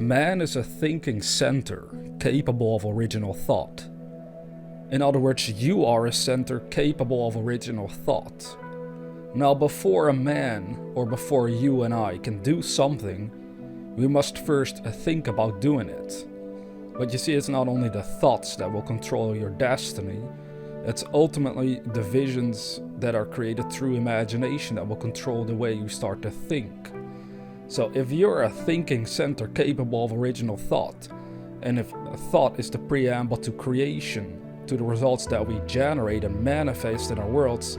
Man is a thinking center capable of original thought. In other words, you are a center capable of original thought. Now, before a man or before you and I can do something, we must first think about doing it. But you see, it's not only the thoughts that will control your destiny, it's ultimately the visions that are created through imagination that will control the way you start to think. So if you're a thinking center capable of original thought, and if a thought is the preamble to creation, to the results that we generate and manifest in our worlds,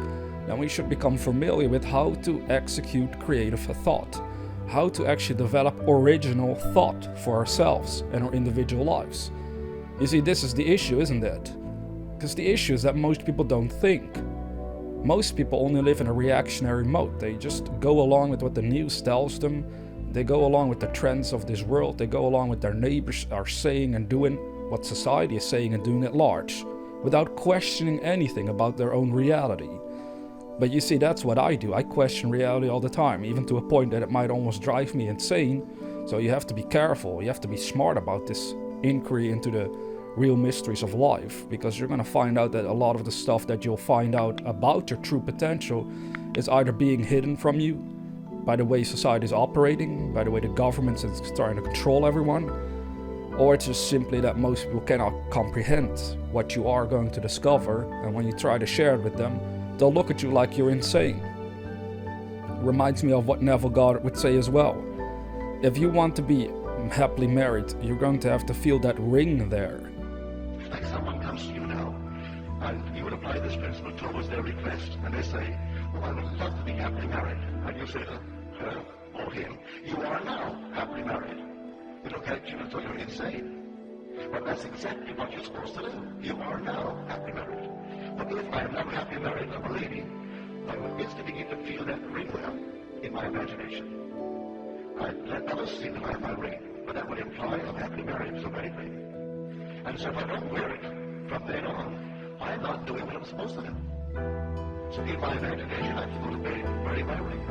then we should become familiar with how to execute creative thought, how to actually develop original thought for ourselves and our individual lives. You see, this is the issue, isn't it? Because the issue is that most people don't think. Most people only live in a reactionary mode. They just go along with what the news tells them. They go along with the trends of this world. They go along with their neighbors are saying and doing, what society is saying and doing at large, without questioning anything about their own reality. But you see, that's what I do. I question reality all the time, even to a point that it might almost drive me insane. So you have to be careful. You have to be smart about this inquiry into the real mysteries of life, because you're going to find out that a lot of the stuff that you'll find out about your true potential is either being hidden from you by the way society is operating, by the way the government is trying to control everyone, or it's just simply that most people cannot comprehend what you are going to discover, and when you try to share it with them, they'll look at you like you're insane. Reminds me of what Neville Gort would say as well. If you want to be happily married, you're going to have to feel that ring there. Like someone comes to you now, and you would apply this principle towards their request, and they say, "Oh, I would love to be happily married," and you say to her or him, "You are now happily married." They look at you and tell you're insane. But that's exactly what you're supposed to do. You are now happily married. But if I am not happily married, I'm a lady, I will instantly begin to feel that ring there in my imagination. I let others see that I have my ring, but that would imply I'm happily married automatically. And so if I don't wear it from then on, I'm not doing what I'm supposed to do. So in my imagination, I'm going to wear my ring.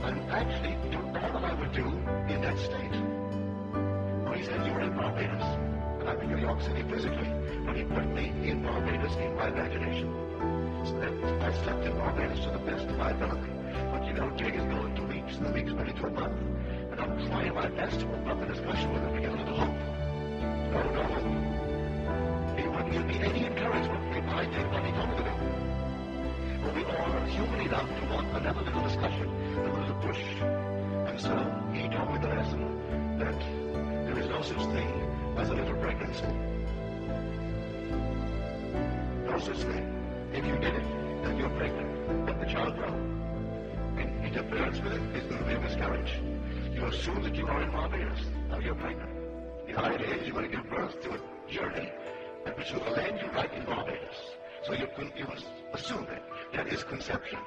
I'm actually doing all that I would do in that state. When he said you were in Barbados, and I'm in New York City physically, but he put me in Barbados in my imagination. So that I slept in Barbados to the best of my ability. But you know, days go into weeks, and the weeks go into a month. And I'm trying my best to open up a discussion with him to get a little hope. No hope. He wouldn't give me any encouragement if I did what he told me to do. But we all are human enough to want another little discussion, a little push. And so he told me the lesson that there is no such thing as a little pregnancy. No such thing. If you did it, then you're pregnant. Let the child grow. And interference with it is going to be a miscarriage. You assume that you are in Barbados. Now you're pregnant. The idea is you're going to give birth to a journey which will land you right in Barbados. So you must assume that is conception.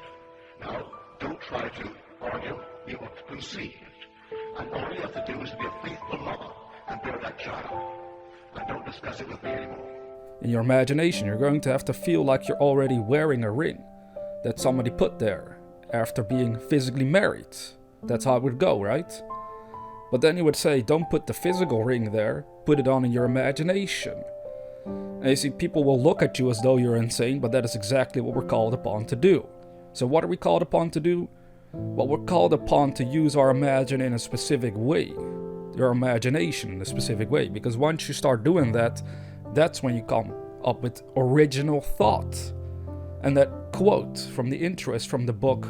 Now, don't try to argue. You have to conceive. And all you have to do is be a faithful mother and bear that child. And don't discuss it with me anymore. In your imagination, you're going to have to feel like you're already wearing a ring that somebody put there after being physically married. That's how it would go, right? But then you would say, don't put the physical ring there, put it on in your imagination. And you see, people will look at you as though you're insane, but that is exactly what we're called upon to do. So what are we called upon to do? Well, we're called upon to use our imagination in a specific way. Your imagination in a specific way. Because once you start doing that, that's when you come up with original thought. And that quote from the interest from the book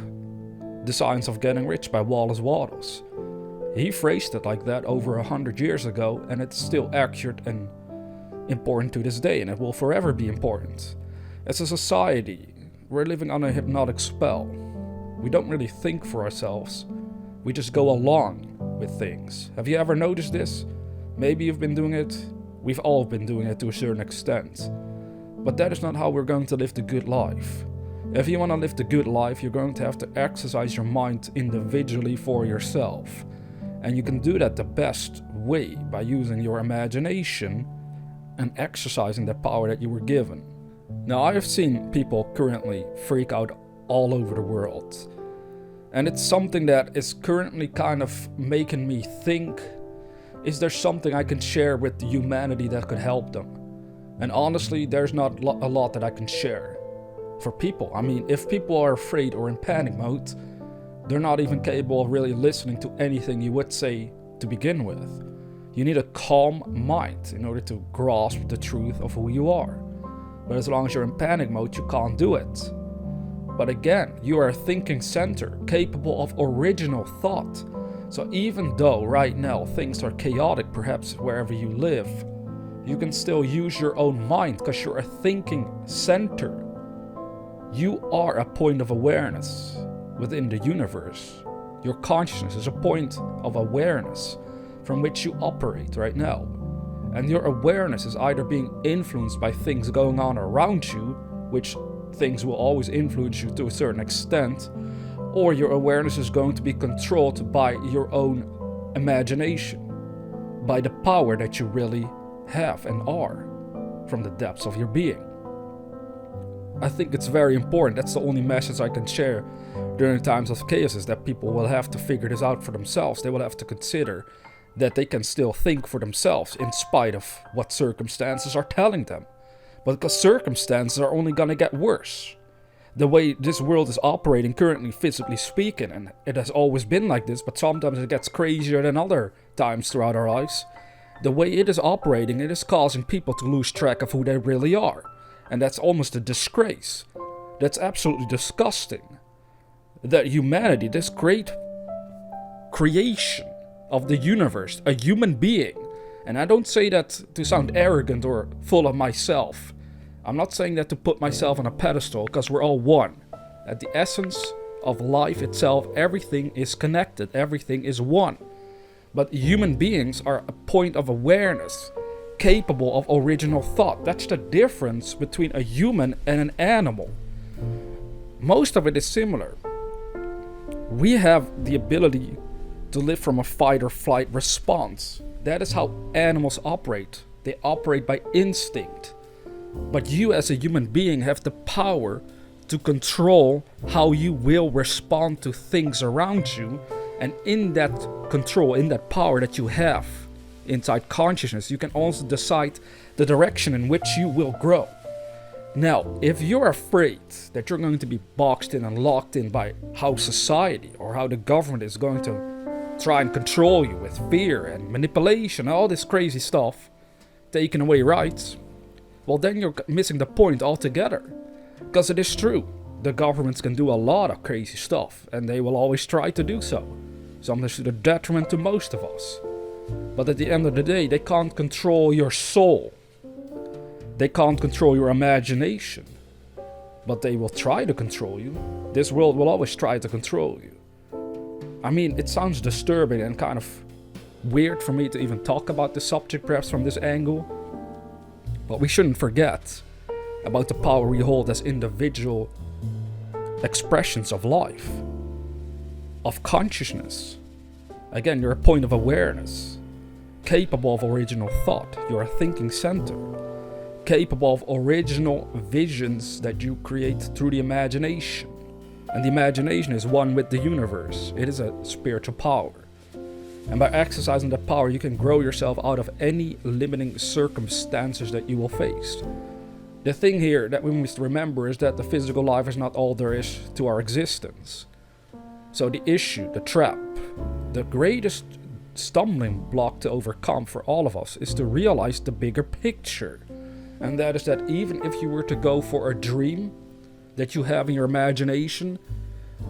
The Science of Getting Rich by Wallace. He phrased it like that over 100 years ago, and it's still accurate and important to this day, and it will forever be important. As a society, we're living on a hypnotic spell. We don't really think for ourselves. We just go along with things. Have you ever noticed this? Maybe you've been doing it. We've all been doing it to a certain extent. But that is not how we're going to live the good life. If you want to live the good life, you're going to have to exercise your mind individually for yourself. And you can do that the best way by using your imagination and exercising the power that you were given. Now, I have seen people currently freak out all over the world. And it's something that is currently kind of making me think is there something I can share with humanity that could help them? And honestly, there's not a lot that I can share for people. I mean, if people are afraid or in panic mode, they're not even capable of really listening to anything you would say to begin with. You need a calm mind in order to grasp the truth of who you are. But as long as you're in panic mode, you can't do it. But again, you are a thinking center, capable of original thought. So even though right now things are chaotic, perhaps wherever you live, you can still use your own mind because you're a thinking center. You are a point of awareness within the universe. Your consciousness is a point of awareness from which you operate right now. And your awareness is either being influenced by things going on around you, which things will always influence you to a certain extent, or your awareness is going to be controlled by your own imagination, by the power that you really have and are from the depths of your being. I think it's very important. That's the only message I can share during times of chaos, is that people will have to figure this out for themselves. They will have to consider that they can still think for themselves in spite of what circumstances are telling them. But because circumstances are only gonna get worse. The way this world is operating currently, physically speaking, and it has always been like this, but sometimes it gets crazier than other times throughout our lives. The way it is operating, it is causing people to lose track of who they really are. And that's almost a disgrace. That's absolutely disgusting. That humanity, this great creation of the universe, a human being, and I don't say that to sound arrogant or full of myself. I'm not saying that to put myself on a pedestal, because we're all one. At the essence of life itself, everything is connected, everything is one. But human beings are a point of awareness, capable of original thought. That's the difference between a human and an animal. Most of it is similar. We have the ability to live from a fight or flight response. That is how animals operate. They operate by instinct. But you as a human being have the power to control how you will respond to things around you. And in that control, in that power that you have inside consciousness, you can also decide the direction in which you will grow. Now, if you're afraid that you're going to be boxed in and locked in by how society or how the government is going to try and control you with fear and manipulation, all this crazy stuff, taking away rights, well, then you're missing the point altogether. Because it is true, the governments can do a lot of crazy stuff, and they will always try to do so, sometimes to the detriment to most of us. But at the end of the day, they can't control your soul. They can't control your imagination. But they will try to control you. This world will always try to control you. I mean, it sounds disturbing and kind of weird for me to even talk about this subject, perhaps from this angle. But we shouldn't forget about the power we hold as individual expressions of life, of consciousness. Again, you're a point of awareness, capable of original thought. You're a thinking center, capable of original visions that you create through the imagination. And the imagination is one with the universe. It is a spiritual power. And by exercising that power, you can grow yourself out of any limiting circumstances that you will face. The thing here that we must remember is that the physical life is not all there is to our existence. So the issue, the trap, the greatest stumbling block to overcome for all of us is to realize the bigger picture. And that is that even if you were to go for a dream that you have in your imagination,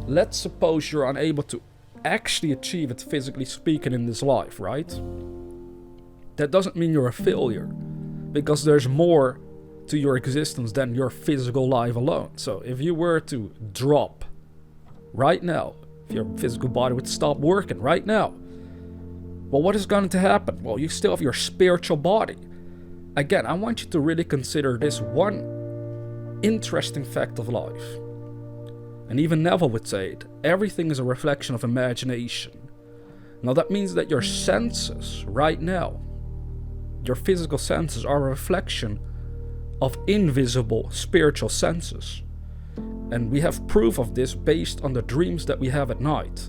let's suppose you're unable to actually achieve it physically speaking in this life, right? That doesn't mean you're a failure, because there's more to your existence than your physical life alone. So if you were to drop right now, if your physical body would stop working right now, well, what is going to happen? Well, you still have your spiritual body. Again, I want you to really consider this one interesting fact of life. And even Neville would say it, everything is a reflection of imagination. Now that means that your senses right now, your physical senses, are a reflection of invisible spiritual senses. And we have proof of this based on the dreams that we have at night.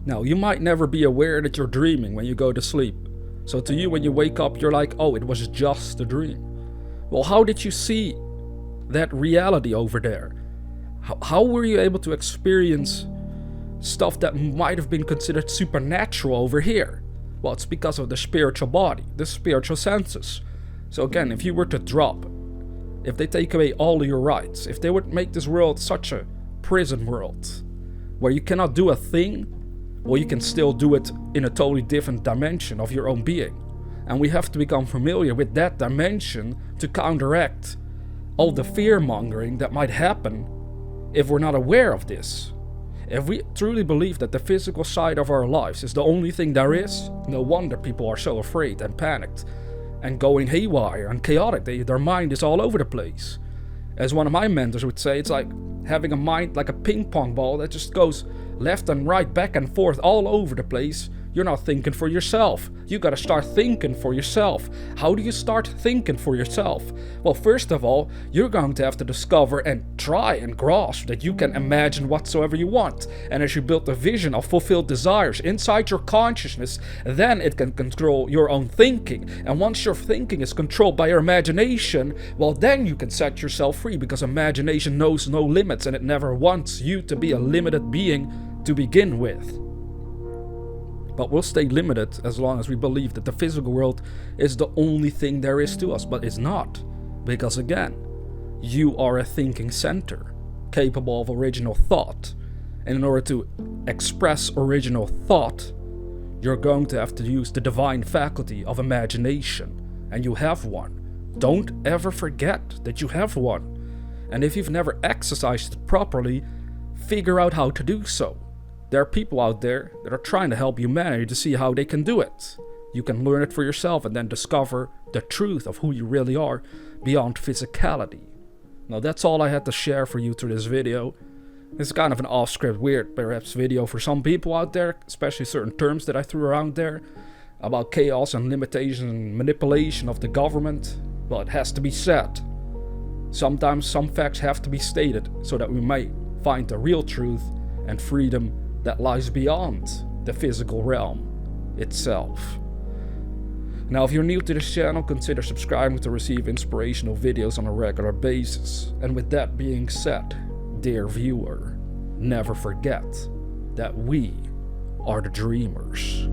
Now, you might never be aware that you're dreaming when you go to sleep. So to you, when you wake up, you're like, oh, it was just a dream. Well, how did you see that reality over there? How were you able to experience stuff that might have been considered supernatural over here? Well, it's because of the spiritual body, the spiritual senses. So again, if you were to drop, if they take away all of your rights, if they would make this world such a prison world where you cannot do a thing, well, you can still do it in a totally different dimension of your own being. And we have to become familiar with that dimension to counteract all the fear-mongering that might happen if we're not aware of this. If we truly believe that the physical side of our lives is the only thing there is, no wonder people are so afraid and panicked and going haywire and chaotic. Their mind is all over the place. As one of my mentors would say, it's like having a mind like a ping pong ball that just goes left and right, back and forth, all over the place. You're not thinking for yourself. You gotta start thinking for yourself. How do you start thinking for yourself? Well, first of all, you're going to have to discover and try and grasp that you can imagine whatsoever you want. And as you build a vision of fulfilled desires inside your consciousness, then it can control your own thinking. And once your thinking is controlled by your imagination, well, then you can set yourself free, because imagination knows no limits and it never wants you to be a limited being to begin with. But we'll stay limited as long as we believe that the physical world is the only thing there is to us. But it's not. Because again, you are a thinking center, capable of original thought. And in order to express original thought, you're going to have to use the divine faculty of imagination. And you have one. Don't ever forget that you have one. And if you've never exercised it properly, figure out how to do so. There are people out there that are trying to help you manage to see how they can do it. You can learn it for yourself and then discover the truth of who you really are beyond physicality. Now, that's all I had to share for you through this video. It's kind of an off-script, weird perhaps video for some people out there, especially certain terms that I threw around there about chaos and limitation and manipulation of the government. Well, it has to be said. Sometimes some facts have to be stated so that we may find the real truth and freedom that lies beyond the physical realm itself. Now, if you're new to this channel, consider subscribing to receive inspirational videos on a regular basis. And with that being said, dear viewer, never forget that we are the dreamers.